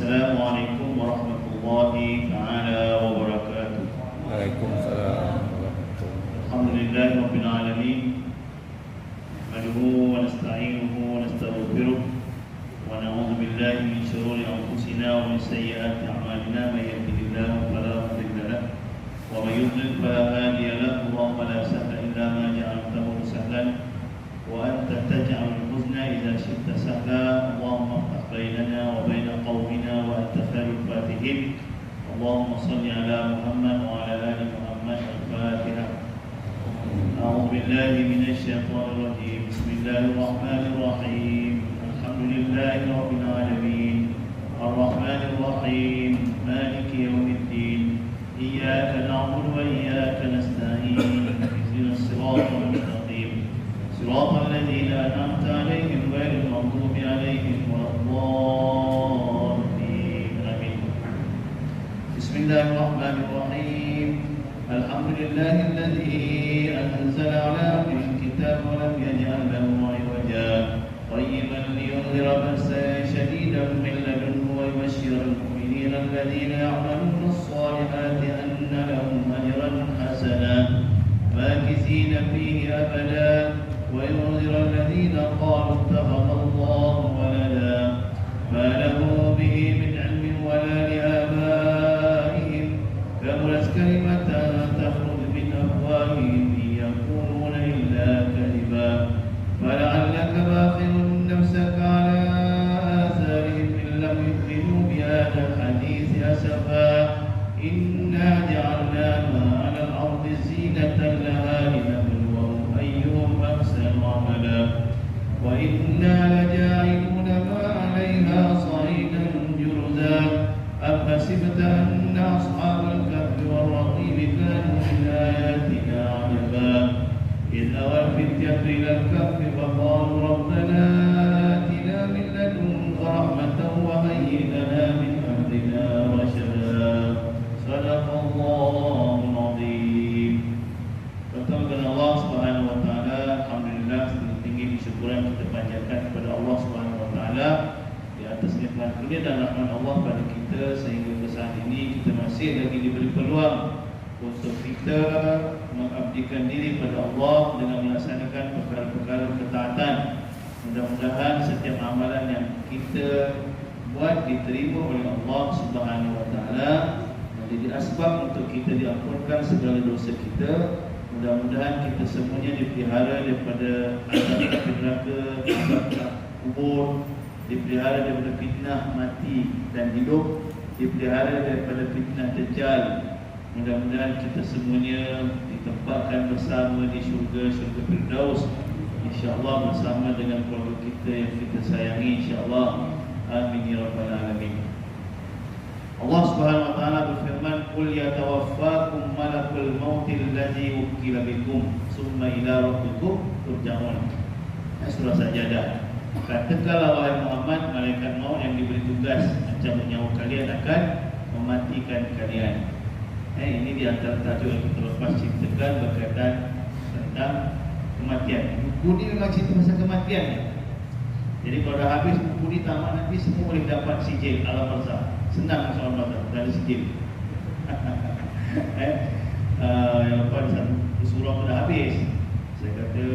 Assalamualaikum warahmatullahi taala wabarakatuh. Waalaikumsalam warahmatullahi. Alhamdulillahirabbil alamin. Nahmaduhu wa nasta'inuhu wa nastaghfiruh wa na'udzu billahi min shururi anfusina wa min sayyiati a'malina. May yahdihillahu fala mudilla lahu wa may yudlil fala hadiya lahu. Allahumma la sahla illa ma ja'altahu sahlan wa anta taj'alul huzna idza syi'ta sahla. Allahumma iftah bainana wa baina qaumina wa anta khairul fatihin. Allahumma shalli ala Muhammad wa ala ali Muhammad. Al-Fatihah. A'udzu billahi minasy syaithanir rajim. Bismillahir rahmanir rahim. Alhamdulillahi rabbil alamin. Ar-Rahmanir Rahim. Maliki yaumiddin. Iyyaka na'budu wa iyyaka nasta'in. Ihdinas siratal mustaqim. Siratal ladzina an'amta 'alaihim ghairil maghdubi 'alaihim waladdallin. Amin. Bismillahirrahmanirrahim. Alhamdulillahilladzi anzala 'ala 'abdihi al-kitaba wa lam yaj'al lahu 'iwaja qayyiban liyunzira ba'san shadidan min ladunhu wa yubashshira al-mu'minina alladhina ya'maluna as-salihati anna lahum ajran hasana makithina fihi abada wa yunzira alladhina qalu ittakhadha Allahu walada ma lahu bihi min 'ilmin wa la li abaihim kamulat kalimatan takhruju min afwahihim in yaquluna illa kadhiba fala'allaka bakhirun nafsaka 'ala atharihim in lam yu'minu bihadha al-hadithi asafa inna ja'alna ma 'ala al-ardi zinatan laha linabluwahum ayyuhum ahsanu 'amala wa inna laja'iluna ma 'alayha sa'idan jurza am hasibta anna ashabal kahfi war-raqim kanu min ayatina 'ajaba إذ أوى الفتية إلى الكهف فقالوا ربنا آتنا من لدنك رحمة وهيئ لنا من أمرنا رشدا صدق الله العظيم. Bertemu dengan Allah Subhanahu wa taala. Alhamdulillah, setinggi syukuran kita panjatkan kepada Allah Subhanahu wa taala di atas nikmat kurnia dan rahmat Allah pada kita sehingga ke saat ini kita masih lagi diberi peluang untuk kita mengabdikan diri pada Allah dengan melaksanakan perkara-perkara ketaatan. Mudah-mudahan setiap amalan yang kita buat diterima oleh Allah Subhanahu wa taala, menjadi asbab untuk kita diampunkan segala dosa kita. Mudah-mudahan kita semuanya dipelihara daripada azab neraka, azab kubur, dipelihara daripada fitnah mati dan hidup, dipelihara daripada fitnah dajjal. Mudah-mudahan kita semuanya ditempatkan bersama di syurga-syurga Firdaus, insya-Allah, bersama dengan keluarga kita yang kita sayangi, insya-Allah. Amin ya rabbal alamin. Allah Subhanahu wa taala berfirman, "Qul yatawaffakum malakul maut allazi wukila bikum, tsumma ila rabbikum turja'un." Surah Sajdah. Katakanlah wahai Muhammad, malaikat maut yang diberi tugas mencabut nyawa kalian akan mematikan kalian. Ini di antara tajuk yang kita lepas ceritakan berkaitan tentang kematian. Buku ni memang cerita pasal kematian. Jadi kalau dah habis buku ni tamat nanti semua boleh dapat sijil alam barzakh. Senang masuk alam barzakh, dah ada sijil. Yang lepas surah tu dah habis. Saya kata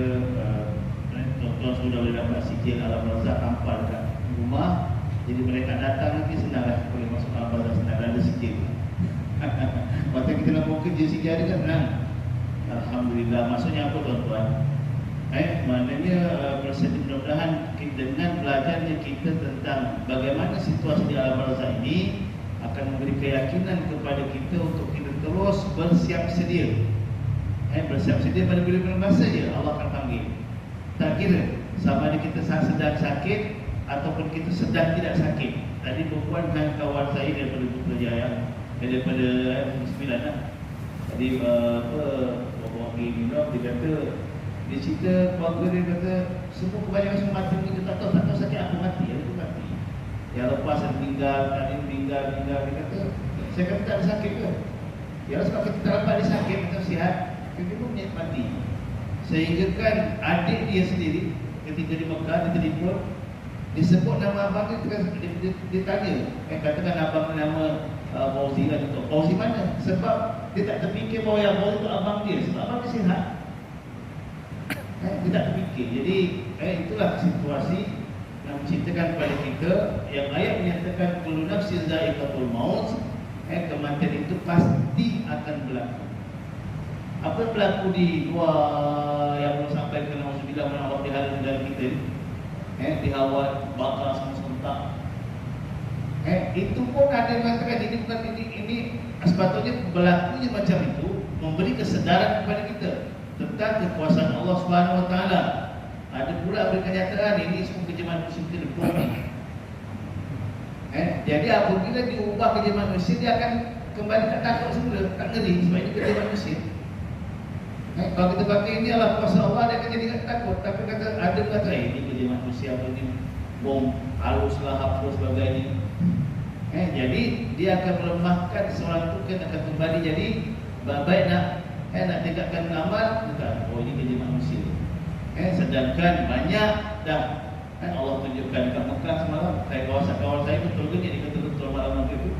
tuan-tuan sudah boleh dapat sijil alam barzakh tanpa dekat rumah. Jadi mereka datang nanti senanglah boleh masuk alam barzakh, senang dah ada sijil. Waktu kita nak buat kerja sejarah kan senang. Alhamdulillah. Maksudnya apa tuan-tuan? Maknanya mudah-mudahan dengan belajarnya kita tentang bagaimana situasi di alam barzakh ini akan memberi keyakinan kepada kita untuk kita terus bersiap sedia. Bersiap sedia pada bila-bila masa je Allah akan panggil. Tak kira sama ada kita sedang sakit ataupun kita sedang tidak sakit. Tadi perempuan dan kawan saya daripada Putrajaya, daripada 9 lah. Tadi beberapa hari ni dia kata, dia cerita keluarga dia kata semua kebanyakan semua mati, kita tak tahu sakit apa mati, aku mati. Yang lepas yang meninggal, tadi meninggal, dia kata saya kata tak ada sakit ke? Ya sebab kita tak dapat dia sakit macam sihat, kita pun mati. Sehingga kan adik dia sendiri ketika di Mekah dia telefon, Disebut nama abang dia tanya, katakan abang nama Fauzi lah, Fauzi mana? Sebab dia tak terfikir bahawa yang Fauzi itu abang dia, sebab abang dia sihat. Dia tak terfikir. Jadi itulah situasi yang menceritakan kepada kita yang ayat menyatakan kullu nafsin dha'iqatul maut, kematian itu pasti akan berlaku. Apa yang berlaku di luar yang belum sampai ke nauzubillah min Allah di halam negara kita ni, dihawat, bakar semua serentak. Itu pun ada yang mengatakan ini bukan ini sepatutnya berlakunya macam itu memberi kesedaran kepada kita tentang kekuasaan Allah Subhanahu Wa Taala. Ada pula beri kenyataan ini semua kerja manusia kita lepas ni. Jadi apabila diubah kerja manusia, dia akan kembali tak takut semula, tak ngeri sebab ini kerja manusia. Kalau kita pakai ini adalah kuasa Allah, dia akan jadi takut. Tapi ada kata ini kerja manusia, apa ni bom halus lah, apa sebagainya. Jadi dia akan melemahkan seorang itu, kan akan kembali jadi baik nak tingkatkan amal, bukan, oh ini kerja manusia. Sedangkan banyak dah Allah tunjukkan dekat Mekah semalam, kawan saya betul ke dia kata betul malam nanti tu,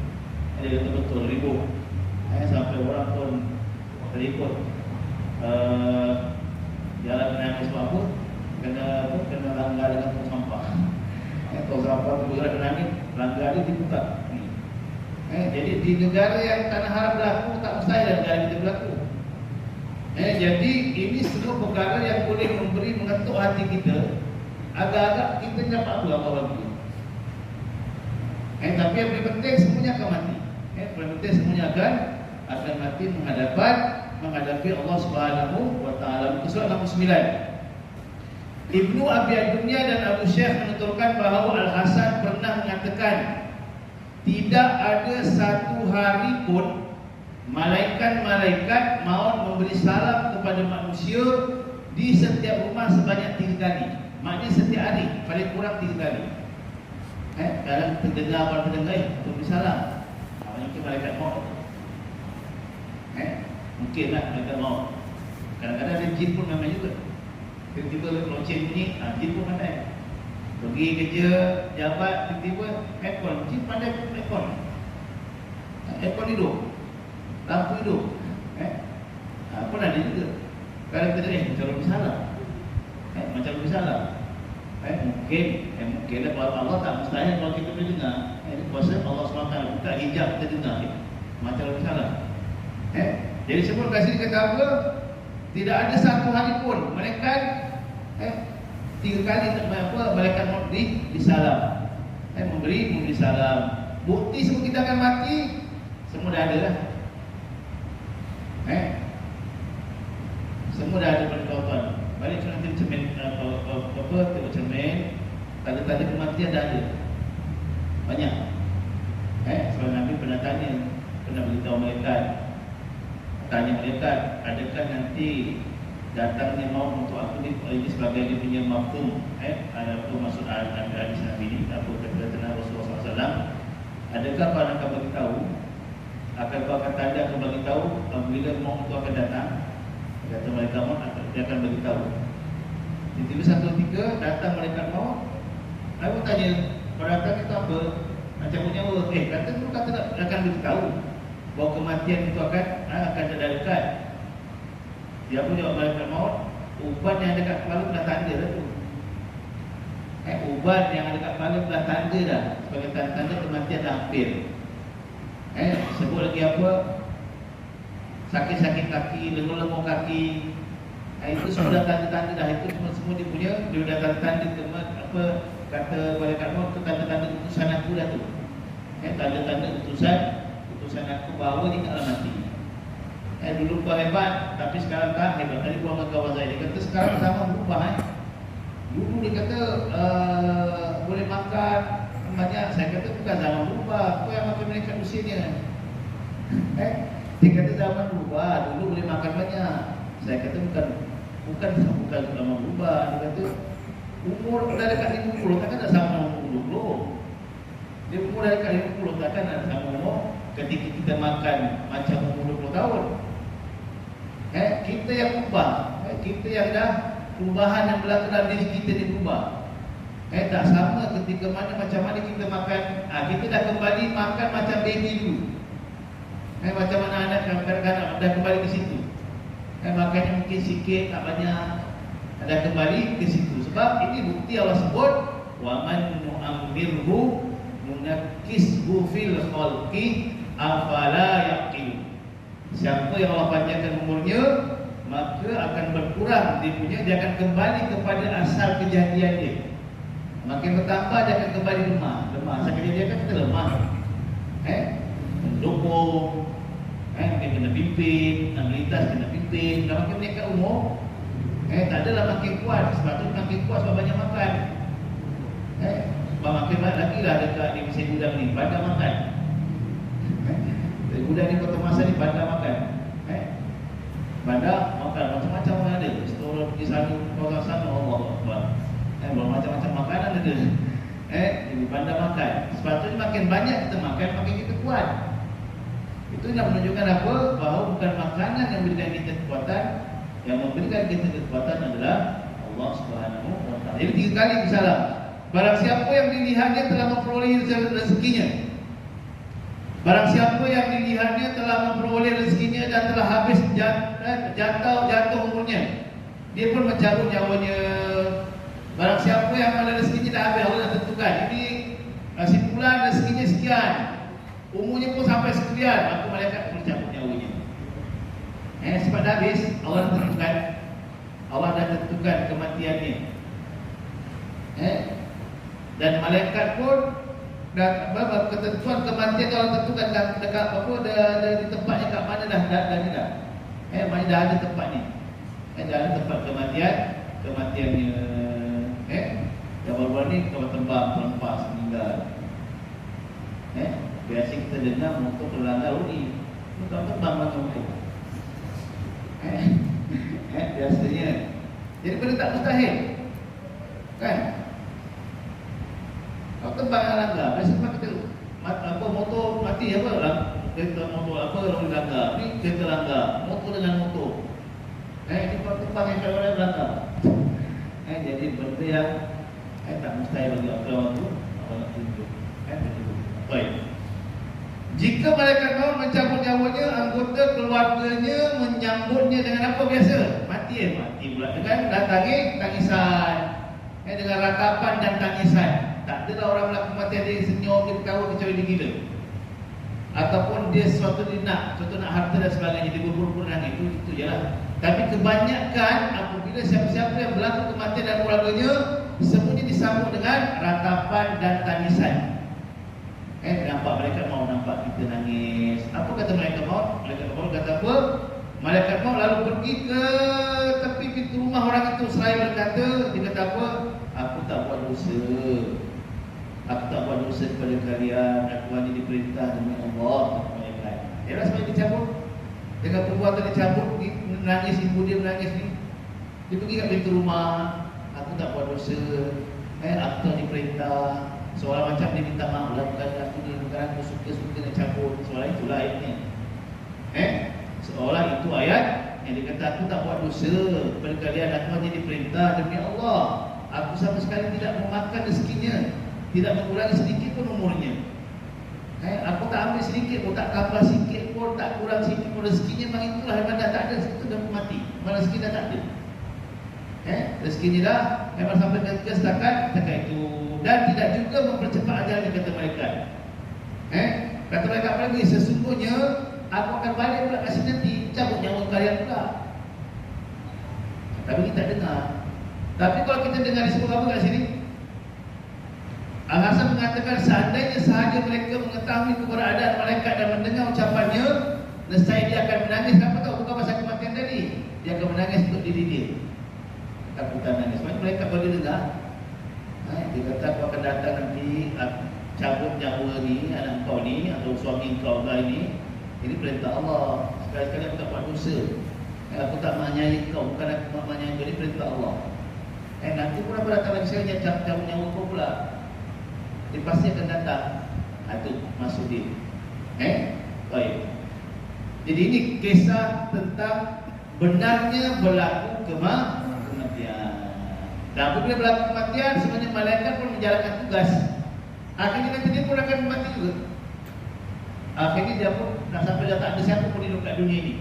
dia kata betul ribut, sampai orang pun terikut jalan kena sebab apa, kena langgar dengan tong sampah. Tong sampah tu bergerak kena angin, langgar dia dibuka. Jadi di negara yang tanah haram berlaku, tak mustahil negara kita berlaku. Jadi ini semua perkara yang boleh mengetuk hati kita, agak-agak kita dapat apa lagi. Tapi yang paling penting semuanya akan mati. Paling penting semuanya akan mati menghadapi Allah Subhanahu Wa Taala. Surah 69. Ibnu Abi Ad-Dunya dan Abu Syekh menuturkan bahawa Al-Hasan pernah mengatakan, tidak ada satu hari pun malaikat maut memberi salam kepada manusia di setiap rumah sebanyak 3 kali. Maknanya setiap hari paling kurang 3 kali. Kadang terdengar orang terdengar memberi salam. Mungkin malaikat maut. Mungkin lah malaikat maut. Kadang-kadang ada jin pun memang juga. Tiba-tiba loceng bunyi, jin pun pandai. Pergi kerja, jabat, tiba-tiba aircon, jin pandai aircon. Aircon hidup, lampu hidup. Pun ada juga. Kalau kita macam lebih salah, macam lebih salah. Mungkin kalau Allah tak mustahil kalau kita boleh dengar. Kuasa Allah SWT buka hijab kita dengar, macam lebih salah. Jadi sebelum kasih kata apa? Tidak ada satu hari pun malaikat 3 kali malaikat maut disalam, memberi salam. Bukti semua kita akan mati, semua dah ada lah. Semua dah ada pada tuan-tuan. Balik nanti cermin tengok cermin, tanda-tanda kematian dah ada banyak. Sebab Nabi pernah beritahu malaikat, tanya malaikat, adakah nanti datangnya maut untuk aku ini sebagai dia punya mafhum. Apa maksud hadis Nabi ini, apa kata Rasulullah SAW, adakah kau akan beritahu, kau akan tanda akan beritahu apabila maut itu akan datang? Kata malaikat maut, dia akan beritahu. Tiba-tiba satu ketika datang malaikat maut. Aku tanya, kau datang itu apa? Macam punya kata tu kata akan beritahu bahawa kematian itu akan ada dekat. Dia pun jawab malaikat maut, ubat yang dekat kepala dah tanda dah tu. Ubat yang ada dekat kepala dah tanda dah, sebagai tanda kematian dah hampir. Sebut lagi apa? Sakit-sakit kaki, lenguh-lenguh kaki. Itu semua dah tanda-tanda dah. Itu semua dia punya, dia dah tanda-tanda apa kata malaikat maut tu, tanda-tanda utusan aku dah tu. Tanda-tanda utusan aku bahawa dia taklah mati. Dulu kau hebat, tapi sekarang tak hebat. Tadi buang dengan kawan saya, dia kata sekarang zaman berubah. Dulu dia kata boleh makan banyak. Saya kata bukan zaman berubah, kau yang makan mereka usianya. Dia kata zaman berubah, dulu boleh makan banyak. Saya kata bukan zaman berubah. Dia kata umur dah dekat 50, takkan nak sama umur 20. Dia umur dah dekat 50, takkan nak sama umur ketika kita makan macam umur 20 tahun. Kita yang ubah, kita yang dah perubahan yang berlaku dalam diri kita ni berubah. Tak sama ketika macam mana kita makan. Kita dah kembali makan macam baby dulu. Macam mana anak kadang-kadang dah kembali ke situ. Makannya mungkin sikit, tak banyak, dah kembali ke situ. Sebab ini bukti Allah sebut wa man nu'ammirhu nunakkishu fil khalqi afala yaqil. Siapa yang Allah panjangkan umurnya, maka akan berkurang dia akan kembali kepada asal kejadian dia. Makin bertambah dia akan kembali lemah. Asal kejadian kan kita lemah. Mendukung, mungkin kena pimpin, nak melintas kena pimpin. Dah makin meningkat umur, tak adalah makin kuat. Sebab tu makin kuat sebab banyak makan. Sebab makin banyak lagi lah dekat di mesin gudang ni, bandar makan. Gudang ni kota masa ni bandar makan. Bandar makan macam-macam orang ada. Restoran pergi sana, kawasan sana, Allah Akbar. Macam-macam makanan ada. Jadi bandar makan. Sepatutnya makin banyak kita makan, makin kita kuat. Itu nak menunjukkan apa? Bahawa bukan makanan yang memberikan kita kekuatan. Yang memberikan kita kekuatan adalah Allah Subhanahu wa Ta'ala. Jadi 3 kali bersalam. Barang siapa yang dilihatnya telah memperoleh rezekinya. Barang siapa yang dilihatnya telah memperoleh rezekinya dan telah habis jatuh umurnya, dia pun mencabut nyawanya. Barang siapa yang ada rezekinya dah habis, Allah dah tentukan ini simpulan rezekinya sekian, umurnya pun sampai sekian, maka malaikat pun cabut nyawanya. Sebab dah habis, Allah dah tentukan. Allah dah tentukan kematiannya. Dan malaikat pun dan ketentuan kematian Allah tentukan dekat apa ada di tempatnya kat mana dah ni dah. Maknanya dah ada tempat ni. Dah ada tempat kematiannya. Yang baru-baru ni kalau tembak terlepas meninggal. Biasa kita dengar motor terlanggar ni. Motor terbang macam tu. Biasanya. Jadi benda tak mustahil. Kan? Kalau terbang yang langgar, biasa kita motor mati kereta motor lalu langgar. Ni kereta langgar, motor dengan motor. Ini kalau terbang yang kadang-kadang langgar. Jadi benda yang tak mustahil bagi orang tu, Allah nak tunjuk. Baik. Jika malaikat maut mencabut nyawanya, anggota keluarganya menyambutnya dengan apa biasa? Mati pula dengan tangisan. Dengan ratapan dan tangisan. Tak adalah orang melakukan kematian dia senyum, dia ketawa kecuali dia gila. Ataupun dia sesuatu dia nak, contoh nak harta dan sebagainya, dia berburu-buru nangis, itu je lah. Tapi kebanyakan apabila siapa-siapa yang berlaku kematian dan keluarganya, semuanya disambut dengan ratapan dan tangisan. Nampak malaikat maut, nampak kita nangis. Apa kata malaikat maut? Malaikat maut kata apa? Malaikat maut lalu pergi ke tepi pintu rumah orang itu seraya berkata, dia kata apa? Aku tak buat dosa. Aku tak buat dosa kepada kalian. Aku hanya diperintah demi Allah. Dia sebab dicabut. Dengan perbuatan dicabut, menangis, ibu dia menangis ni. Dia pergi kat pintu rumah. Aku tak buat dosa. Aku tak diperintah. Seolah macam dia minta maaf lah. Bukan aku ni, bukan aku suka-suka nak cabut. Seolah itulah ayatnya. Seolah itu ayat yang dia kata aku tak buat dosa kepada kalian. Aku hanya diperintah demi Allah. Aku sama sekali tidak memakan rezekinya, tidak mengurangi sedikit pun umurnya. Aku tak ambil sedikit pun, tak tambah sedikit pun, tak kurang sedikit pun. Rezekinya memang itulah, memang dah tak ada. Itu dah mati, memang rezeki dah tak ada. Rezekinya dah memang sampai ke setakat itu. Dan tidak juga mempercepat ajalnya, kata malaikat. Kata malaikat lagi, sesungguhnya aku akan balik pula kat sini nanti, cabut nyawa kalian pula. Tapi kita dengar. Tapi kalau kita dengar disebut apa kat sini? Al-Hasan mengatakan seandainya sahaja mereka mengetahui keberadaan malaikat dan mendengar ucapannya, nescaya dia akan menangis. Kenapa tahu? Bukan pasal kematian tadi. Dia akan menangis untuk diri dia. Ketakutan nangis. Sebab mereka kalau dia dengar, dia kata aku akan datang nanti, cabut nyawa ni, anak kau ni, atau suami kau ni. Ini perintah Allah. Sekali-sekali aku tak buat dosa. Aku tak menganiaya kau, bukan aku menganiaya kau. Ini perintah Allah. Nanti pun apa datang lagi sekali cabut nyawa kau pula. Dia pasti akan datang. Itu maksud dia. Baik. Jadi ini kisah tentang benarnya berlaku kematian. Dan apabila berlaku kematian, sebenarnya malaikat pun menjalankan tugas. Akhirnya nanti dia pun akan mati juga. Akhirnya dia pun dah sampai dah tak ada siapa pun hidup kat dunia ini.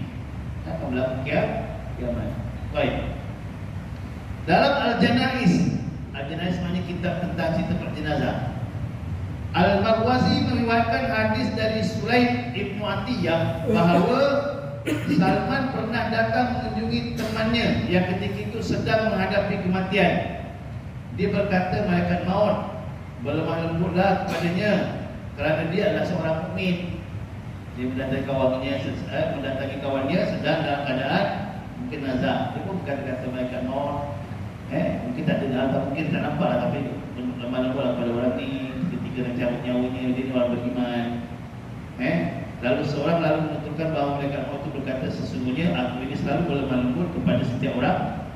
Akan berlaku kiamat. Baik. Dalam Al-Janaiz, Al-Janaiz maknanya kitab tentang cerita perjenazah. Al-Marwazi meriwayatkan hadis dari Sulaim Ibnu Atiyah bahawa Salman pernah datang mengunjungi temannya yang ketika itu sedang menghadapi kematian. Dia berkata, malaikat maut berlemah lembutlah kepadanya kerana dia adalah seorang mukmin. Dia mendatangi kawannya sedang dalam keadaan mungkin nazar. Dia pun berkata malaikat maut, mungkin tak dengar atau mungkin tak nampak lah, tapi lemah lembutlah pada orang ni ketika nak cabut nyawanya, dia ni orang beriman. Lalu seorang lalu menuturkan bahawa malaikat maut itu berkata, sesungguhnya aku ini selalu berlemah lembut kepada setiap orang.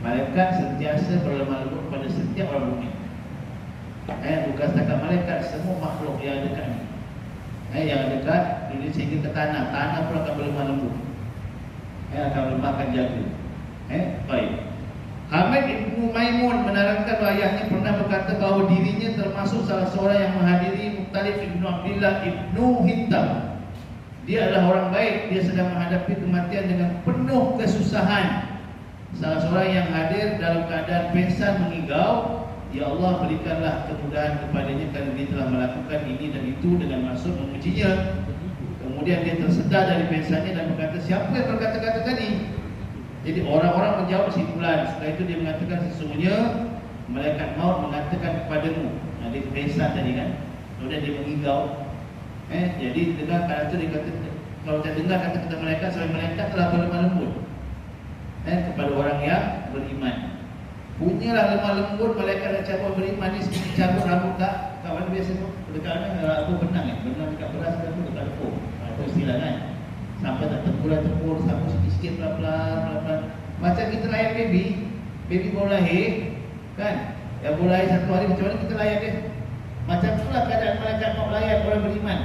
Malaikat sentiasa berlemah lembut kepada setiap orang mukmin. Bukan setakat malaikat, semua makhluk yang ada dekat ni. Yang dekat ini sehingga ke tanah, tanah pun akan berlemah lembut. Akan lemahkan jaga. Baik. Hamid Ibnu Maimun menerangkan bahawa ayahnya pernah berkata bahawa dirinya termasuk salah seorang yang menghadiri Mukhtalif Ibnu Abdillah Ibnu Hintam. Dia adalah orang baik. Dia sedang menghadapi kematian dengan penuh kesusahan. Salah seorang yang hadir dalam keadaan pingsan mengigau, ya Allah berikanlah kemudahan kepadanya kerana dia telah melakukan ini dan itu dengan maksud memujinya. Kemudian dia tersedar dari pingsannya dan berkata, siapa yang berkata-kata tadi? Jadi orang-orang menjawab kesimpulan. Setelah itu dia mengatakan, sesungguhnya malaikat maut mengatakan kepadamu. Dia pingsan tadi kan, kemudian dia mengigau. Jadi dengar kata itu dia kata, kalau saya dengar kata-kata malaikat, sampai malaikat telah berlemah lembut kepada orang yang beriman. Punyalah lemah lembut malaikat nak cabut beriman ni seperti cabut rambut tak kawan biasa tu. Dekat mana aku benang benang dekat beras ke tu dekat tepung. Itu istilah kan. Sampai tak tempur, sapu sikit-sikit pelan-pelan. Macam kita layan baby baru lahir kan. Yang baru lahir 1 hari, macam mana kita layan dia? Macam itulah keadaan malaikat maut layan orang beriman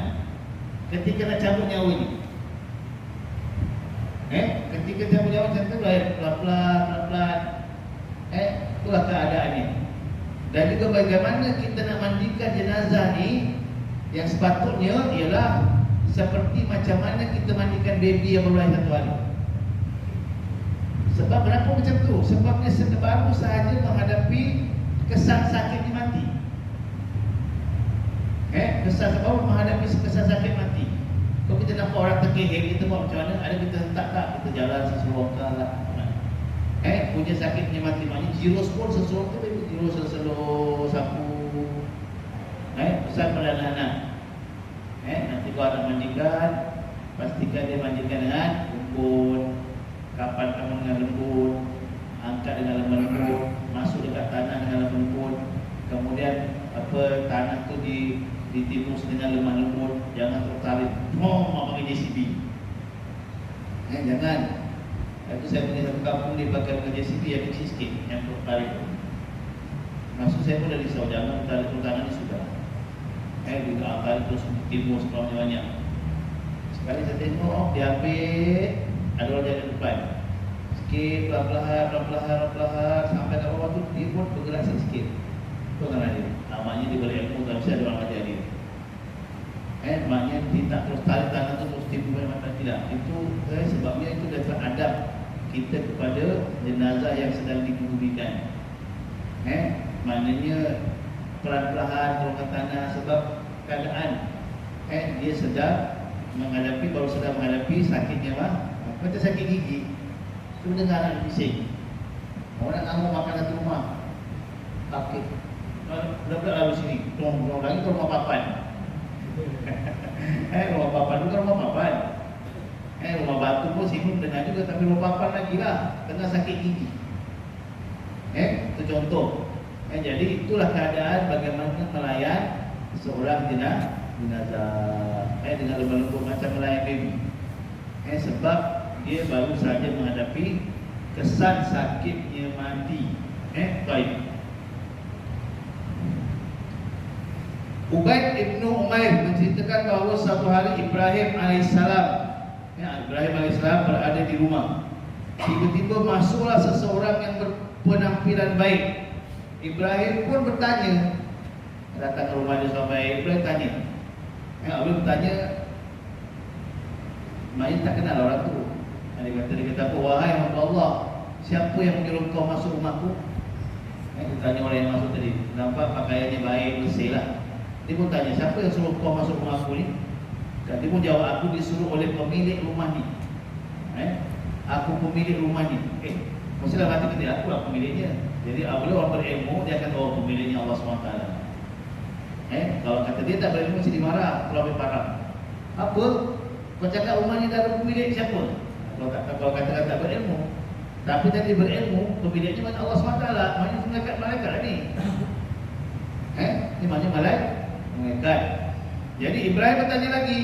ketika nak cabut nyawa ni. Ketika cabut nyawa macam tu layan pelan-pelan. Itulah keadaannya. Dan juga bagaimana kita nak mandikan jenazah ni, yang sepatutnya ialah seperti macam mana kita mandikan baby yang baru lahir 1 hari. Sebab kenapa macam tu? Sebabnya baru sahaja menghadapi kesan sakit di mati. Kesan baru menghadapi kesan sakit mati. Kalau kita nampak orang terkehit, kita buat macam mana? Ada kita hentak tak? Kita jalan seseorang lah. Punya sakit punya mati. Maknanya jiros pun seseorang tu baby jiros selalu sapu. Pesan pada anak-anak. Nanti kau nak mandikan, pastikan dia mandikan dengan lembut. Kapan kamu dengan lembut, angkat dengan lembut, masuk dekat tanah dengan lembut. Kemudian tanah tu ditimus dengan lemah lembut. Jangan tertarik mak panggil JCB. Jangan. Itu saya punya satu kampung dia pakai JCB yang kecil sikit, yang tertarik. Maksud saya pun dah risau, jangan tarik tangan ni sudah. Juga akal terus timbul setelahnya banyak. Sekali saya tengok, dia ambil, ada orang jaga depan. Sikit, pelan-pelan, sampai kat bawah tu, dia pun bergerak sikit. Itu kan dia. Maknanya dia boleh ilmu, tak mesti ada orang ajar dia. Maknanya dia tak terus tarik tangan tu, terus timbul mata tidak. Itu sebabnya itu daripada adab kita kepada jenazah yang sedang dikebumikan. Maknanya pelan-pelan turunkan tanah sebab keadaan dia sedang menghadapi, baru sedang menghadapi sakitnya macam sakit gigi. Tu dengar anak bising. Orang nak mau makan satu rumah. Sakit. Budak-budak lalu sini. Tolong lagi ke rumah papan. Rumah papan bukan rumah papan. Rumah batu pun sini dengar juga, tapi rumah papan lagi lah. Tengah sakit gigi. Itu contoh. Jadi itulah keadaan bagaimana melayan seorang jenazah dengan lemah lembut macam melayan baby. Sebab dia baru saja menghadapi kesan sakitnya mati. Baik. Ubaid Ibnu Umair menceritakan bahawa satu hari Ibrahim alaihissalam berada di rumah. Tiba-tiba masuklah seseorang yang penampilan baik. Ibrahim pun bertanya, datang ke rumah dia sampai Ibrahim tanya. Ibrahim bertanya, Main tak kenal orang tu. Dia kata, wahai hamba Allah, siapa yang menyuruh kau masuk rumahku? Dia tanya orang yang masuk tadi. Nampak pakaiannya baik, bersih lah. Dia pun tanya, siapa yang suruh kau masuk rumahku ni? Dan dia pun jawab, aku disuruh oleh pemilik rumah ni. Aku pemilik rumah ni. Maksudnya hati kata, aku lah pemiliknya. Jadi apabila orang berilmu, dia akan tahu pemiliknya Allah SWT. Kalau kata dia tak berilmu, mesti dimarah. Kalau ambil parah. Apa? Kau cakap rumah ni dah ada pemilik siapa? Kalau kata tak berilmu. Tapi tadi berilmu, pemiliknya mana Allah SWT. Maknanya malaikat ni. Ini maknanya malaikat. Jadi Ibrahim bertanya lagi,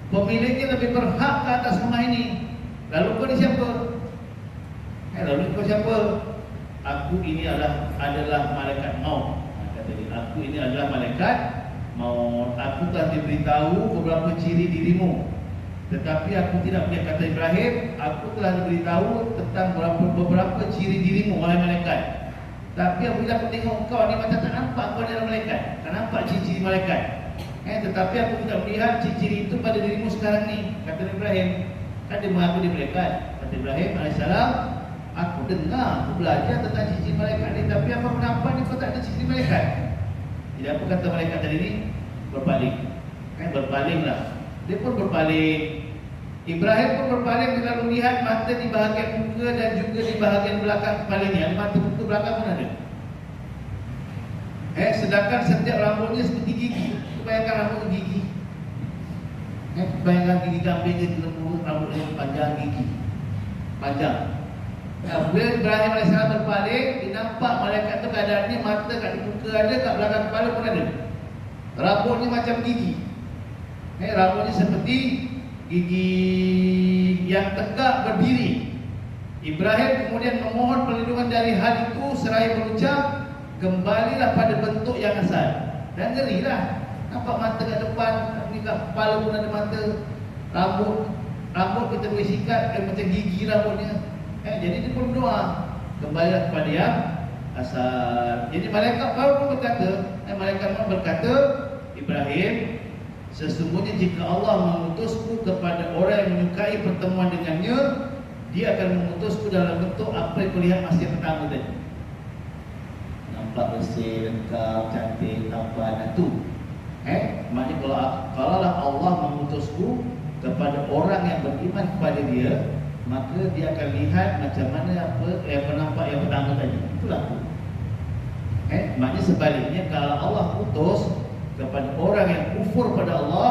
pemiliknya lebih berhak ke atas rumah ini. Lalu kau ni siapa? Lalu kau siapa? Aku ini adalah malaikat maut. Kata dia, aku ini adalah malaikat maut. Aku telah diberitahu beberapa ciri dirimu, tetapi aku tidak punya, kata Ibrahim, aku telah diberitahu tentang beberapa ciri dirimu, wahai malaikat. Tapi apabila aku tengok kau ni macam tak nampak kau adalah malaikat. Tak nampak ciri-ciri malaikat. Tetapi aku tidak melihat ciri-ciri itu pada dirimu sekarang ni, kata Ibrahim. Kan dia mengaku dia malaikat. Kata Ibrahim AS, aku dengar, aku belajar tentang ciri-ciri malaikat ni, tapi apa kenapa ni kau tak ada ciri malaikat? Jadi apa kata malaikat tadi ni? Berpaling. Berpalinglah. Dia pun berpaling. Ibrahim pun berpaling dengan melihat mata di bahagian muka dan juga di bahagian belakang kepalanya. Mata muka belakang pun ada. Sedangkan setiap rambutnya seperti gigi. Bayangkan rambut gigi. Bayangkan gigi kambing dia lembu, rambutnya panjang gigi. Panjang. Bila Ibrahim AS berpaling, dinampak malaikat tu keadaannya mata kat muka ada, kat belakang kepala pun ada. Rambutnya macam gigi. Rambutnya seperti gigi yang tegak berdiri. Ibrahim kemudian memohon perlindungan dari hal itu seraya mengucap, kembalilah pada bentuk yang asal. Dan ngerilah, nampak mata kat depan, ni kat kepala pun ada mata. Rambut kita boleh sikat macam gigi rambutnya. Jadi dia pun doa, kembalilah kepada yang asal. Jadi malaikat baru pun berkata, Ibrahim, sesungguhnya jika Allah mengutusku kepada orang yang menyukai pertemuan dengannya, dia akan mengutusku dalam bentuk apa yang kulihat masa yang pertama tadi. Nampak bersih, lengkap, cantik, tampan itu. Maknanya kalau Allah mengutusku kepada orang yang beriman kepada dia, maka dia akan lihat macam mana apa yang penampak yang pertama tadi. Itulah aku. Maknanya sebaliknya, kalau Allah utus kepada orang yang kufur pada Allah,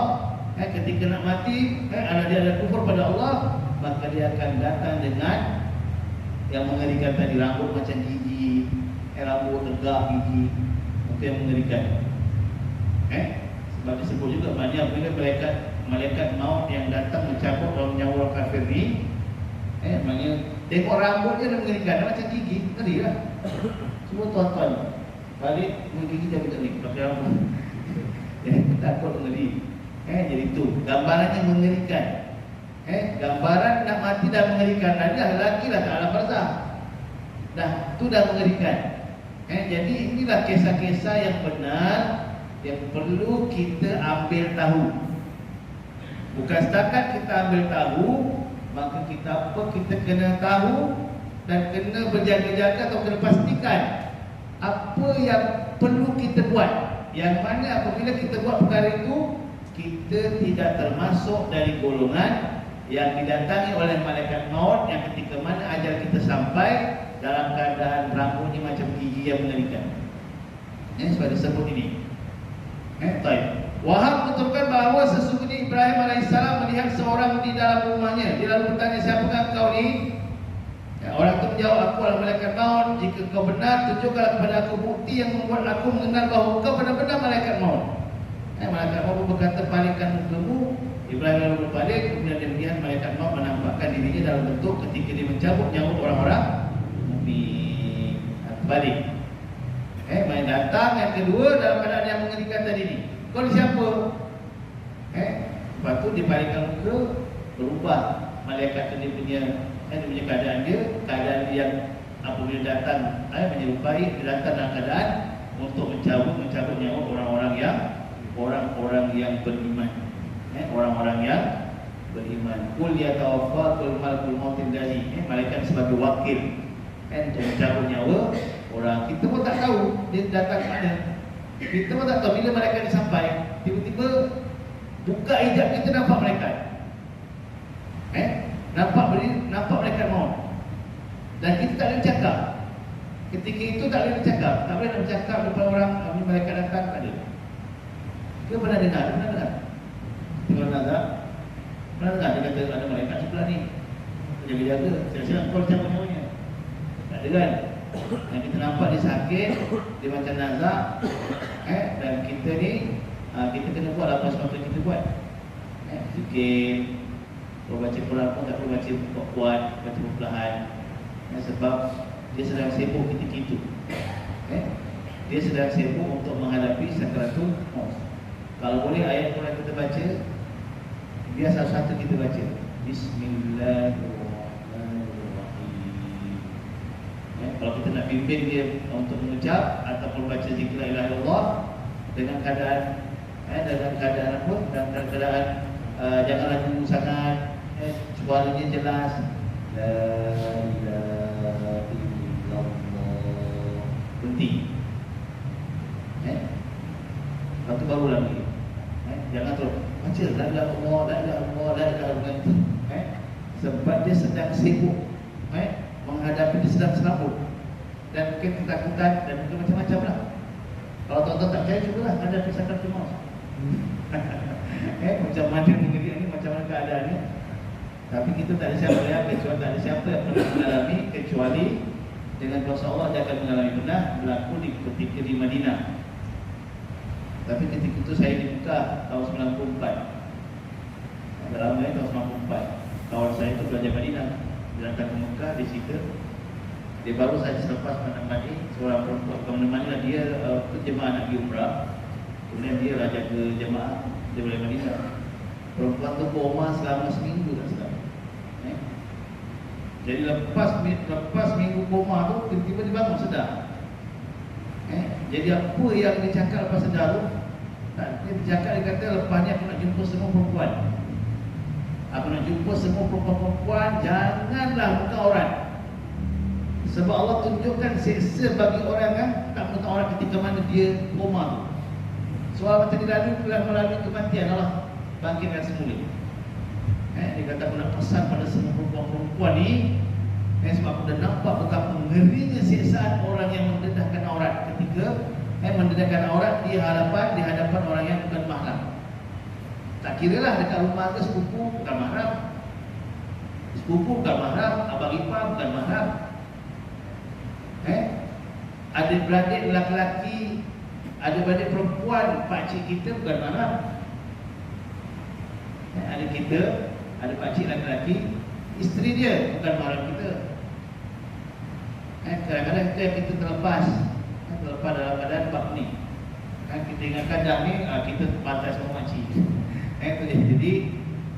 ketika nak mati, kalau dia ada kufur pada Allah, maka dia akan datang dengan yang mengerikan tadi, rambut macam gigi, rambut tegak gigi, itu yang mengerikan. Sebab disebut juga maknanya bila malaikat maut yang datang mencabut nyawa orang kafir ni, maknanya tengok rambutnya dah mengerikan, dah macam gigi, ngeri lah. Semua tuan-tuan balik menggigi dah macam ni, pakai rambut. Takut ngeri. Jadi itu gambarannya mengerikan. Gambaran nak mati dah mengerikan. Dah lagi lah tak alam barzah. Tu dah mengerikan. Jadi inilah kisah-kisah yang benar yang perlu kita ambil tahu. Bukan setakat kita ambil tahu, maka kita kena tahu dan kena berjaga-jaga atau kena pastikan apa yang perlu kita buat. Yang mana apabila kita buat perkara itu, kita tidak termasuk dari golongan yang didatangi oleh malaikat maut yang ketika mana ajal kita sampai dalam keadaan rambutnya macam gigi yang mengerikan. Sebab disebut ini. Wahab menuturkan bahawa sesungguhnya Ibrahim AS melihat seorang di dalam rumahnya. Dia lalu bertanya, siapakah kau ni? Orang itu menjawab, aku adalah malaikat maut. Jika kau benar, tunjukkanlah kepada aku bukti yang membuat aku mengenal bahawa kau benar-benar malaikat maut. Malaikat maut berkata, palingkan mukamu. Ibrahim lalu berpaling, kemudian dia melihat malaikat maut menampakkan dirinya dalam bentuk ketika dia mencabut nyawa orang-orang mukmin. Balik. Main datang yang kedua dalam keadaan yang mengerikan tadi ni. Kau ni siapa? Lepas tu dia palingkan muka, berubah malaikat tu dia punya keadaan dia yang apabila datang menyerupai, datang dalam keadaan untuk mencabut nyawa orang-orang yang beriman. Orang-orang yang beriman. Qul yatawaffakum malakul maut allazi, malaikat sebagai wakil untuk mencabut nyawa orang. Kita pun tak tahu dia datang ke mana. Kita pun tak tahu bila malaikat ni sampai, tiba-tiba buka hijab kita nampak malaikat. Nampak malaikat maut. Dan kita tak boleh bercakap. Ketika itu tak boleh bercakap. Tak boleh nak bercakap depan orang ni malaikat datang, tak ada. Kita pernah dengar? Tengok nazar. Pernah dengar dia kata ada malaikat sebelah ni, jaga-jaga, siap-siap kau cabut nyawanya. Tak ada kan? Dan kita nampak dia sakit, dia macam nazar. Dan kita ni kita kena buat apa sepatutnya kita buat. Zikir, kalau baca Quran pun tak perlu baca kuat, baca perlahan. Sebab dia sedang sibuk ketika itu. Dia sedang sibuk untuk menghadapi sakaratul maut. Kalau boleh ayat Quran kita baca, biar satu-satu kita baca. Bismillahirrahmanirrahim. Kalau kita nak pimpin dia untuk mengucap ataupun baca zikir la ilaha illallah dengan keadaan apa? Dalam keadaan janganlah tunggu sangat, suaranya jelas. La ilaha illallah. Berhenti. Lepas tu baru lagi. Jangan terus baca la ilaha illallah, la ilaha illallah, la ilaha illallah. Sebab dia sedang sibuk menghadapi, dia sedang serabut dan mungkin ketakutan dan mungkin macam-macam lah. Kalau tuan-tuan tak percaya, cubalah hadapi sakaratul maut. Macam mana negeri ni, macam mana keadaannya. Tapi kita tak ada siapa yang kecuali, tak ada siapa yang pernah mengalami kecuali dengan kuasa Allah dia akan mengalami. Pernah berlaku ketika di Madinah. Tapi ketika itu saya di Mekah tahun 94. Agak lama tahun 94. Kawan saya itu belajar Madinah. Dia datang ke Mekah, di situ dia baru saja selepas menemani seorang perempuan menemani dia jemaah nak pergi umrah. Kemudian dia jaga jemaah, dia boleh Madinah. Perempuan tu koma selama seminggu tak sedap. Jadi lepas minggu koma tu tiba-tiba dia bangun sedar. Jadi apa yang dia cakap lepas sedar tu? Dia cakap, dia kata lepas ni aku nak jumpa semua perempuan. Aku nak jumpa semua perempuan, janganlah buka aurat. Sebab Allah tunjukkan seksa bagi orang yang tak buka aurat ketika mana dia koma tu. Soal macam dia melalui kematian, Allah bangkitkan semula. Dia kata aku nak pesan pada semua perempuan ni, sebab aku dah nampak betapa ngerinya siksaan orang yang mendedahkan aurat ketika mendedahkan aurat di hadapan orang yang bukan mahram. Tak kira lah dekat rumah ke, sepupu bukan mahram, abang ipar bukan mahram, adik-beradik lelaki, adik-beradik perempuan pakcik kita bukan mahram. Ada kita, ada pakcik lelaki, isteri dia bukan mahram kita. Kadang-kadang kita terlepas dalam keadaan bab ni. Kita ingatkan dah ni kita pantas sama makcik. Jadi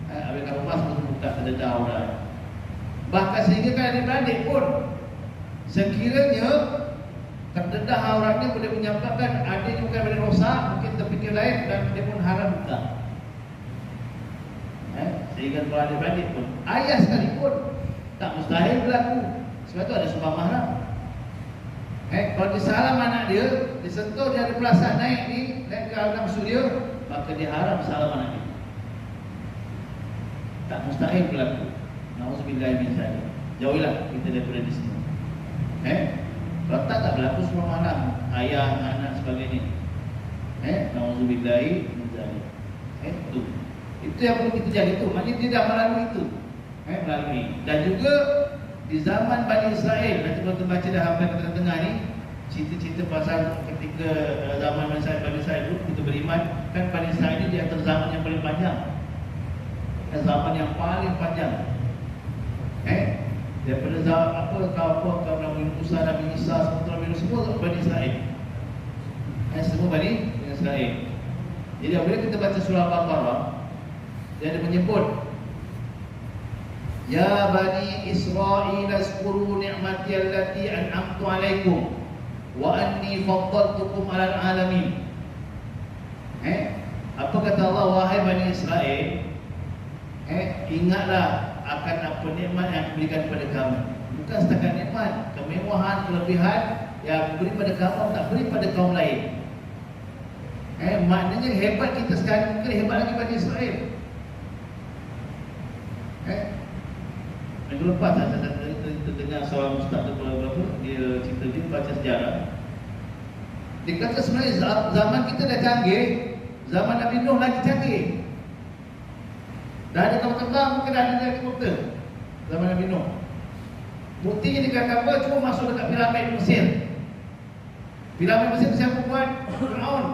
apabila kat rumah semua buka terdedah aurat. Bahkan sehingga kan adik-beradik pun sekiranya terdedah auratnya boleh menyebabkan adiknya bukan boleh rosak, mungkin terfikir lain dan dia pun haram buka. Sehingga kalau adik-beradik pun, ayah sekalipun tak mustahil berlaku. Sebab tu ada sumpah mahram. Kalau dia salam anak dia, disentuh dia ada pelasan naik ke alam surya, maka dia haram salam anak dia. Tak mustahil berlaku. Nauzubillah min zalik. Jauhilah kita daripada di sini. Kalau tak berlaku sumpah mahram, ayah, anak sebagainya. Nauzubillah min zalik. Itu yang perlu kita jaga tu. Maknanya dia dah melalui itu. Melalui. Dan juga di zaman Bani Israel, nanti kalau kita baca dah hampir ke tengah ni, cerita-cerita pasal ketika zaman Bani Israel itu kita beriman, kan Bani Israel ini di antara zaman yang paling panjang. Zaman yang paling panjang. Daripada zaman kaum Nabi Musa, Nabi Isa, semua Bani Israel. Semua Bani Israel. Jadi apabila kita baca surah Al-Baqarah, dia ada menyebut Ya bani Israil azkuru ni'mati allati an'amtu 'alaikum wa anni faddaltukum 'alal 'alamin. Apa kata Allah, wahai bani Israel, ingatlah akan apa nikmat yang aku berikan kepada kamu. Bukan setakat nikmat, kemewahan, kelebihan yang beri pada kamu tak beri pada kaum lain. Maknanya hebat kita sekarang, mungkin hebat lagi bani Israel. Minggu lepas saya dengar seorang ustaz tu dia cerita, dia baca sejarah. Dia kata sebenarnya zaman kita dah canggih, zaman Nabi Nuh lagi canggih. Dah ada kapal terbang, mungkin dah ada helikopter zaman Nabi Nuh. Buktinya dia kata apa? Cuma masuk dekat piramid Mesir. Piramid Mesir siapa buat? Firaun.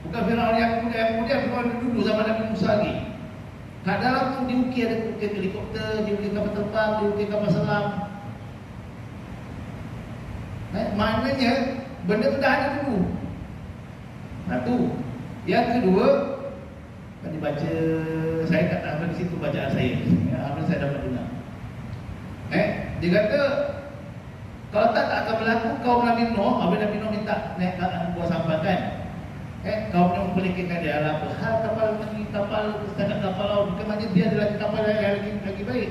Bukan Firaun yang kemudian Firaun dulu zaman Nabi Musa lagi. Kat dalam tu diukir, ada ukir helikopter, diukir kapal terbang, diukir kapal selam. Maknanya benda tu dah ada dulu. Satu. Yang kedua, kan dibaca, saya kata apa di situ bacaan saya. Apa saya dapat dengar. Dia kata kalau tak akan berlaku kaum Nabi Nuh, apabila Nabi Nuh minta naik buah sampah kan. Kaum Nuh memperlihatkan dia ala hal kapal pergi kapal setakat kapal laut, bukan dia adalah kapal yang lagi baik.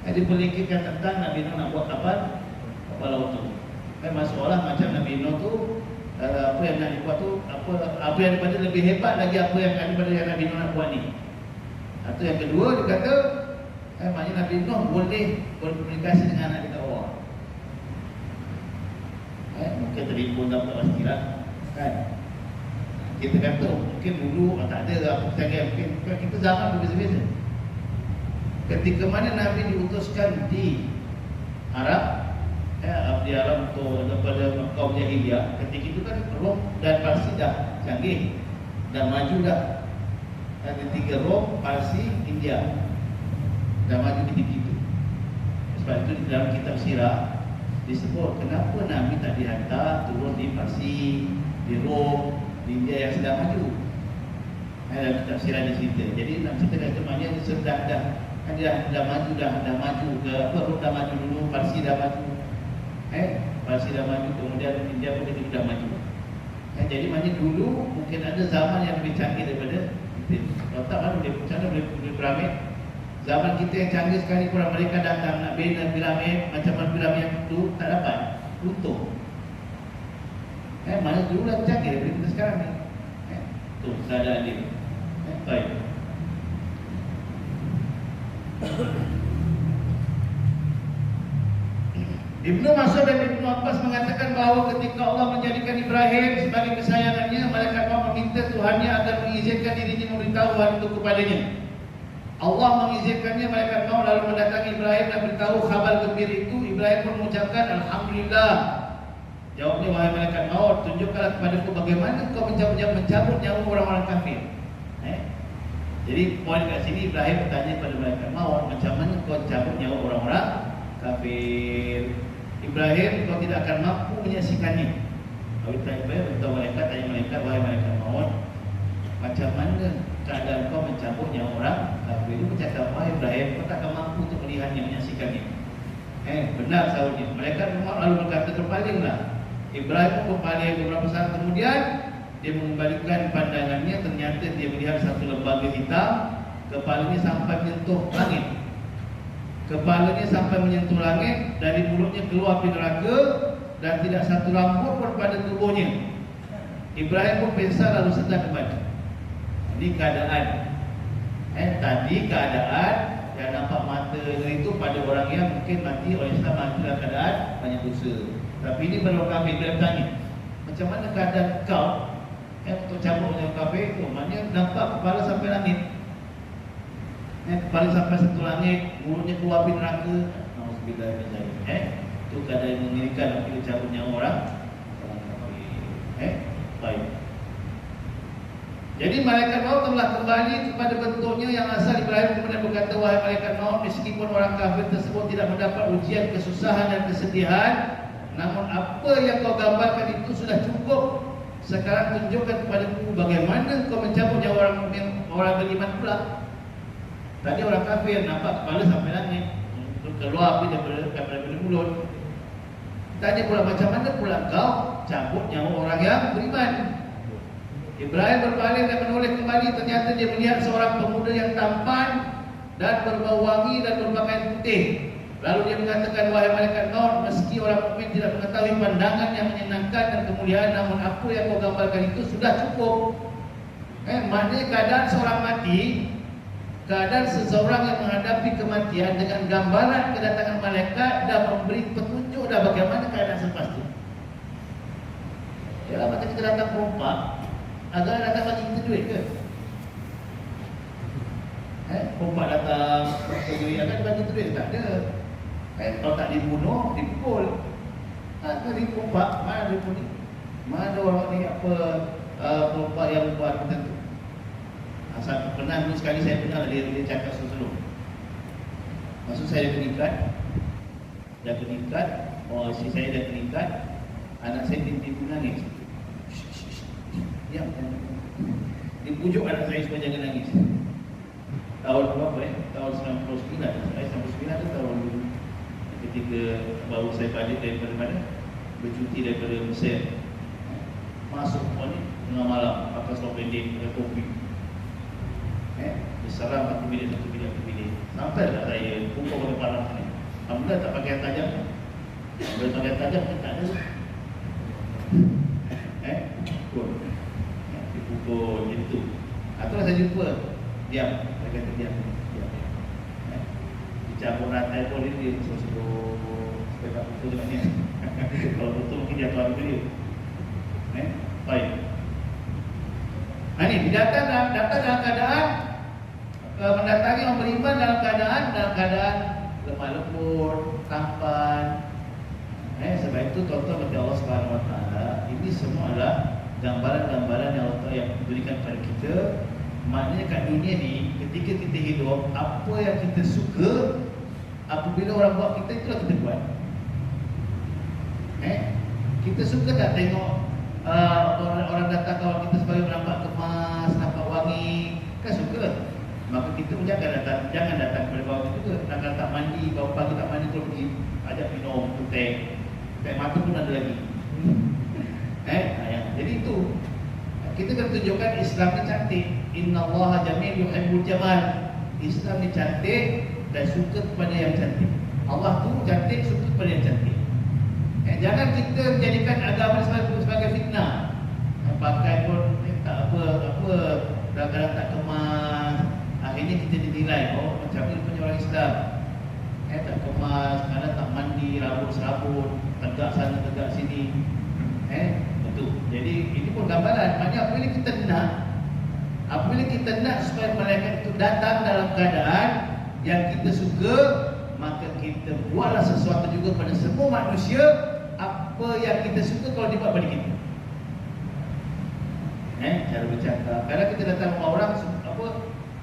Dia perlihatkan tentang Nabi Nuh nak buat kapal laut tu. Masalah macam Nabi Nuh tu, apa yang nak dibuat tu, apa yang daripada lebih hebat lagi apa yang daripada yang Nabi Nuh nak buat ni. Itu yang kedua, dia kata maknanya Nabi Nuh boleh berkomunikasi dengan anak kita Allah. Mungkin telefon tak pastilah kan. Kita kata mungkin dulu tak ada apa canggih, mungkin kita zaman berbeza-beza. Ketika mana Nabi diutuskan di Arab, di Arab untuk daripada kaum Jahiliyah, ketika itu kan Rom dan Parsi dah canggih, dah maju dah. Ada tiga Rom, Parsi, India dah maju ketika itu. Sebab itu di dalam kitab sirah disebut kenapa Nabi tak dihantar turun di Parsi, di Rom, di India yang sedang maju. Dalam kitab sirah dia cerita. Jadi nak cerita kata maknanya dia sedang dah maju ke apa, Rom dah maju dulu, Parsi dah maju. Parsi dah maju, kemudian India pun dah maju. Jadi maknanya dulu mungkin ada zaman yang lebih canggih daripada kita. Kalau tak mana boleh piramid. Zaman kita yang canggih sekali pun mereka datang nak bina piramid, macam mana piramid yang itu tak dapat, runtuh. Mana dulu dah canggih daripada kita sekarang ni. Tu keadaan dia. Baik. Ibnu Mas'ud dan Ibnu Abbas mengatakan bahawa ketika Allah menjadikan Ibrahim sebagai kesayangannya, malaikat Allah meminta Tuhannya agar mengizinkan dirinya memberitahu hal itu kepadanya. Allah mengizinkannya, malaikat maut lalu mendatangi Ibrahim dan beritahu khabar gembira itu. Ibrahim pun mengucapkan Alhamdulillah. Jawabnya, wahai malaikat maut, tunjukkanlah kepadaku bagaimana kau mencabut nyawa orang-orang kafir. Jadi poin kat sini Ibrahim bertanya kepada malaikat maut, macam mana kau cabut nyawa orang-orang kafir. Ibrahim, kau tidak akan mampu menyaksikannya. Lalu Ibrahim beritahu malaikat, tanya malaikat, wahai malaikat maut, macam mana keadaan kau mencabut nyawa orang kafir? Dia bercakap, wahai Ibrahim, kau tak akan mampu untuk melihatnya, menyaksikannya. Benar sahutnya. Malaikat maut lalu berkata, terpalinglah. Ibrahim pun berpaling. Beberapa saat kemudian dia mengembalikan pandangannya, ternyata dia melihat satu lembaga hitam, kepalanya sampai menyentuh langit. Kepalanya sampai menyentuh langit, dari mulutnya keluar api neraka dan tidak satu rambut pun pada tubuhnya. Ibrahim pun pingsan lalu sedang kembali. Ini keadaan. Tadi keadaan yang nampak mata itu pada orang yang mungkin mati oleh Islam, mati dalam keadaan banyak dosa. Tapi ini baru kafir. Dia bertanya, macam mana keadaan kau untuk cabut dengan kafir itu? Maknanya nampak kepala sampai langit, kepala sampai satu langit, mulutnya keluar api neraka. Nauzubillah min dzalik. Itu keadaan yang mengerikan apabila cabut nyawa orang kafir. Baik. Jadi malaikat maut telah kembali kepada bentuknya yang asal. Ibrahim kemudian berkata, wahai malaikat maut, meskipun orang kafir tersebut tidak mendapat ujian, kesusahan dan kesedihan, namun apa yang kau gambarkan itu sudah cukup. Sekarang tunjukkan kepadaku bagaimana kau mencabut nyawa orang beriman pula. Tadi orang kafir nampak kepala sampai langit, keluar api daripada mulut. Tadi pula macam mana pula kau cabut nyawa orang yang beriman? Ibrahim berpaling dan menoleh kembali. Ternyata dia melihat seorang pemuda yang tampan dan berbau wangi dan berpakaian putih. Lalu dia mengatakan, wahai malaikat maut, meski orang mukmin tidak mengetahui pandangan yang menyenangkan dan kemuliaan, namun apa yang kau gambarkan itu sudah cukup. Maknanya keadaan seorang mati, keadaan seseorang yang menghadapi kematian dengan gambaran kedatangan malaikat dah memberi petunjuk dah bagaimana keadaan selepas itu. Ya, macam kita datang perompak, agak datang bagi kita duit ke? Perompak datang bagi duit, akan bagi kita duit? Tak ada. Kalau tak dibunuh, dipukul. Tadi perompak, mana dia pun ni? Mana orang ni apa perompak yang buat tertentu? Asal pernah dulu sekali saya pernah dia cakap sebelum. Maksud saya dah kenikat, oh isteri saya dah kenikat, anak saya tiba-tiba nangis. Diam. Dipujuk anak saya supaya jangan nangis. Tahun berapa Tahun 99. Saya 99 tu tahun dulu. Ketika baru saya balik daripada mana? Bercuti daripada Mesir. Masuk ni tengah malam, pakai seluar pendek, pakai topi. Diserang satu bilik. Sampai tak saya pukul pakai parang ni. Alhamdulillah tak pakai tajam. Boleh pakai tajam kan tak ada. Dipukul macam tu. Itulah saya jumpa. Diam. Saya kata diam. Dicampur rantai pun dia suruh supaya tak betul macam ni. Kalau betul mungkin dia tuan dia. Baik. Ini datang dalam keadaan mendatangi orang beriman dalam keadaan lemah lembut, tampan. Sebab itu tuan-tuan bagi Allah Subhanahu Wa Taala, ini semua adalah gambaran-gambaran yang Allah yang berikan kepada kita. Maknanya kat dunia ni, ketika kita hidup, apa yang kita suka, apabila orang buat kita, itulah kita buat. Kita suka tak tengok orang datang kawan kita supaya nampak kemas, nampak wangi? Kan suka. Maka kita pun jangan datang kepada kawan kita. Nak tak mandi, kawan pagi tak mandi terus pergi ajak minum teh. Teh mata pun ada lagi. Jadi itu kita kena tunjukkan Islam ni cantik. Innallaha jamil yuhibbul jamal. Islam ni cantik dan suka kepada yang cantik. Allah tu cantik, suka kepada yang cantik. Jangan kita menjadikan agama sebagai fitnah. Pakai pun tak apa, kadang-kadang tak kemas. Akhirnya kita dinilai, oh macam ni punya orang Islam. Tak kemas, kadang tak mandi, rambut serabut, tegak sana, tegak sini. Betul. Jadi ini pun gambaran. Maknanya apabila kita nak supaya malaikat itu datang dalam keadaan yang kita suka, maka kita buatlah sesuatu juga pada semua manusia apa yang kita suka kalau dia buat pada kita. Cara bercakap. Kadang kita datang rumah orang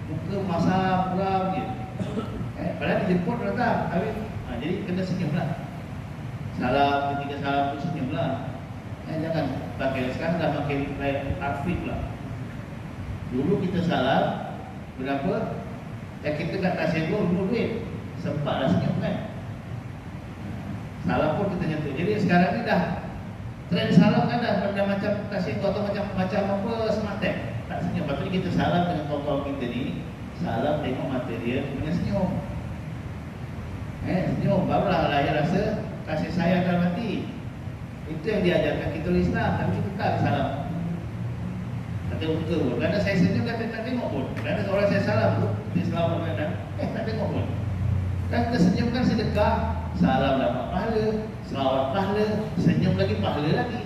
muka masak pulang je. Padahal dijemput datang. Jadi kena senyum lah. Salam, ketika salam tu senyum lah. Jangan pakai, sekarang dah pakai outfit lah. Dulu kita salam berapa? Kita kat kasih dulu duit. Sempatlah senyum kan. Salam pun kita nyentuh. Jadi sekarang ni dah trend salam kan dah macam kasih atau macam apa smart tag. Tak senyum. Lepas tu kita salam dengan kawan-kawan kita ni. Salam tengok mata dia, kemudian senyum. Senyum barulah dia rasa kasih sayang dalam hati. Itu yang diajarkan kita oleh Islam. Tapi kita tak salam. Tak tengok muka pun. Kerana saya senyum tak tengok pun. Kerana orang saya salam pun dia selamat kadang tak tengok pun. Dan kita senyum kan sedekah. Salam dapat pahala, selawat pahala, senyum lagi pahala lagi.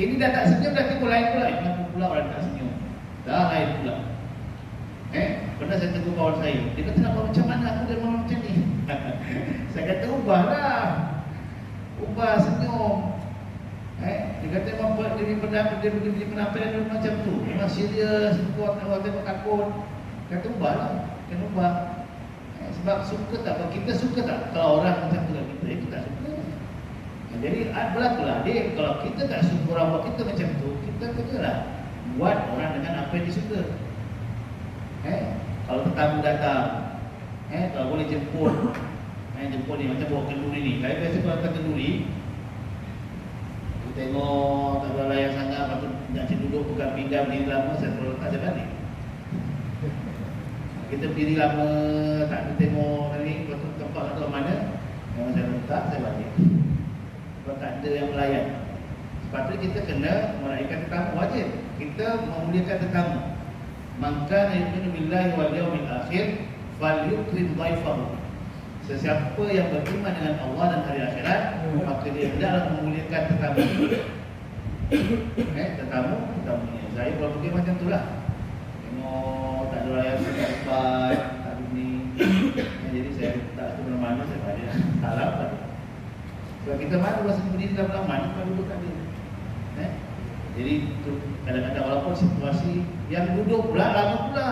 Ini dah tak senyum dah timbul lain pula. Kenapa pula orang tak senyum? Dah lain pula. Pernah saya tegur kawan saya. Dia kata nak macam mana aku dia mahu macam ni. Saya kata ubahlah. Ubah senyum. Dia kata memang dia penampilan dia macam tu. Memang serius, kuat, orang tengok takut. Kata ubahlah. Kena ubah. Sebab suka tak? Kita suka tak kalau orang macam tu lah kita tak suka. Jadi berlakulah dia. Kalau kita tak suka orang buat kita macam tu, kita kenalah buat orang dengan apa yang dia suka. Kalau tetamu datang, kalau boleh jemput, jemput ni macam bawa kenduri ni. Saya biasa kalau datang kenduri, tengok tak ada layan sangat, lepas tu nak duduk bukan pinggang berdiri lama, saya terus letak saya balik. Kita berdiri lama, tak ada tengok ni, lepas tu tempat tak tahu mana, yang saya letak, saya balik. Sebab tak ada yang melayan. Sepatutnya kita kena meraihkan tetamu wajib. Kita memuliakan tetamu. Maka yu'minu billahi wal yawmil akhir falyukrim dhaifahu. Sesiapa yang beriman dengan Allah dan hari akhirat, maka dia hendaklah memuliakan tetamu. Tetamunya. Saya kalau pergi macam itulah. Tengok tak ada layan sempat, tak ada ni. Jadi saya tak tahu mana-mana, saya balik. Tak lapar. Sebab kita malu rasa berdiri dalam laman, kalau duduk tak ada. Jadi kadang-kadang walaupun situasi yang duduk pula lama pula.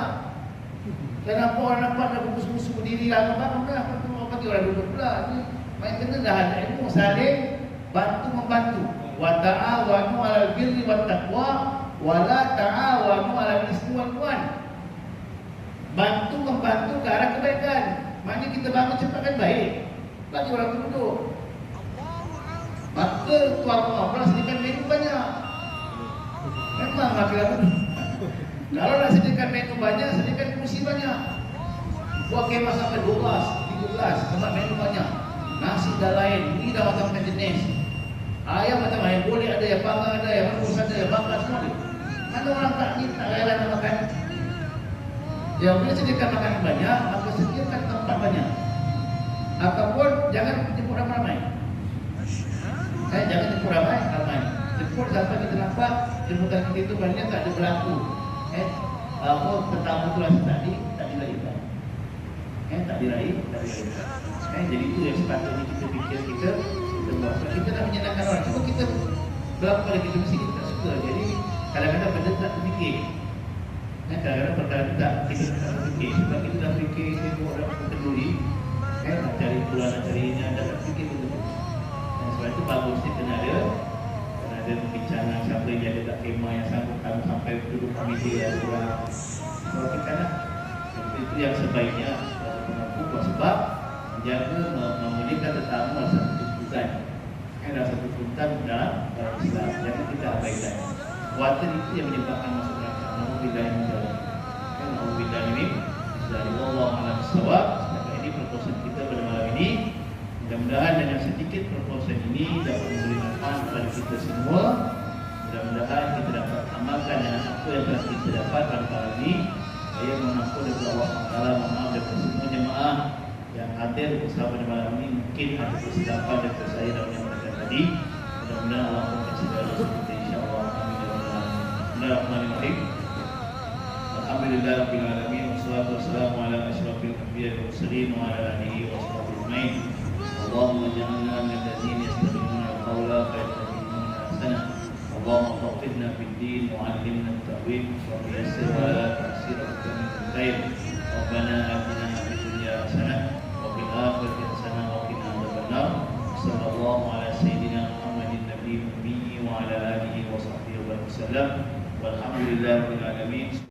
Kenapa orang nampak dah bungkus-bungkus berdiri lama banget dah. Apa tu orang duduk pula. Main kena dah ada ilmu saling bantu-membantu. Wa ta'awanu 'alal birri wat taqwa wa la ta'awanu 'alal ismi wal 'udwan. Bantu membantu ke arah kebaikan. Maknanya kita bangun cepatkan baik. Bagi orang tu duduk. Maka tuan rumah sediakan menu banyak. Memang laki-laki. Kalau nak sediakan menu banyak, sediakan kursi banyak. Buat kemah sampai 12, 13, sebab menu banyak. Nasi dah lain, ini dah macam-macam jenis. Ayam macam ayam boleh ada, yang panggang ada, yang rebus ada, yang bakar semua ada. Mana orang tak ni tak rela nak makan? Yang boleh sediakan makanan banyak, maka sediakan tempat banyak. Ataupun jangan jemput ramai-ramai. Jangan jemput ramai. Jemput sampai kita nampak jemputan kita itu banyak tak ada berlaku. Tetamu tu rasa tak diraihkan. Tak diraih. Jadi itu yang sepatutnya kita fikir kita buat. So, kita nak menyenangkan orang. Cuma kita berapa kali kita mesti kita tak suka. Jadi kadang-kadang benda tak terfikir. Kadang-kadang perkara kita tak terfikir. Sebab kita dah fikir tengok orang kenduri, nak cari pulang, nak cari ini, anda tak fikir benda. Sebab itu bagusnya kena ada perbincangan siapa yang ada tak kemah yang sanggup kami sampai duduk komite yang kurang. Kalau kita nak, itu yang sebaiknya mengaku sebab menjaga memuliakan tetamu adalah satu tuntutan. Adalah satu tuntutan dalam Islam. Jadi kita abaikan. Khawatir itu yang menyebabkan masuk neraka. Alhamdulillah ini jalan. Alhamdulillah ini dari Allah Alam Sawab. Setakat ini proposal kita pada malam ini. Mudah-mudahan dengan sedikit proposal ini dapat memberi manfaat kepada kita semua. Mudah-mudahan kita dapat amalkan dengan apa yang telah kita dapat pada malam ini. Saya mengampun dari Allah Taala, maaf daripada semua jemaah yang hadir bersama pada malam ini. Mungkin ada kesilapan daripada saya dan yang mereka tadi. Mudah-mudahan Allah akan segera seperti insya-Allah. Amin ya rabbal alamin. Bismillahirrahmanirrahim. Alhamdulillahirabbil alamin wassalatu wassalamu ala asyrafil anbiya'i wal mursalin wa ala alihi washabihi ajmain. اللهم اجعلنا من الذين يستمعون القول فيتبعون احسنه. اللهم فقهنا في الدين وعلمنا التأويل ويسر ولا تعسر وكرم الخير. ربنا آتنا في الدنيا حسنة وفي الآخرة حسنة وقنا عذاب النار. صلى الله على سيدنا محمد النبي الأمي وعلى آله وصحبه وسلم والحمد لله رب العالمين.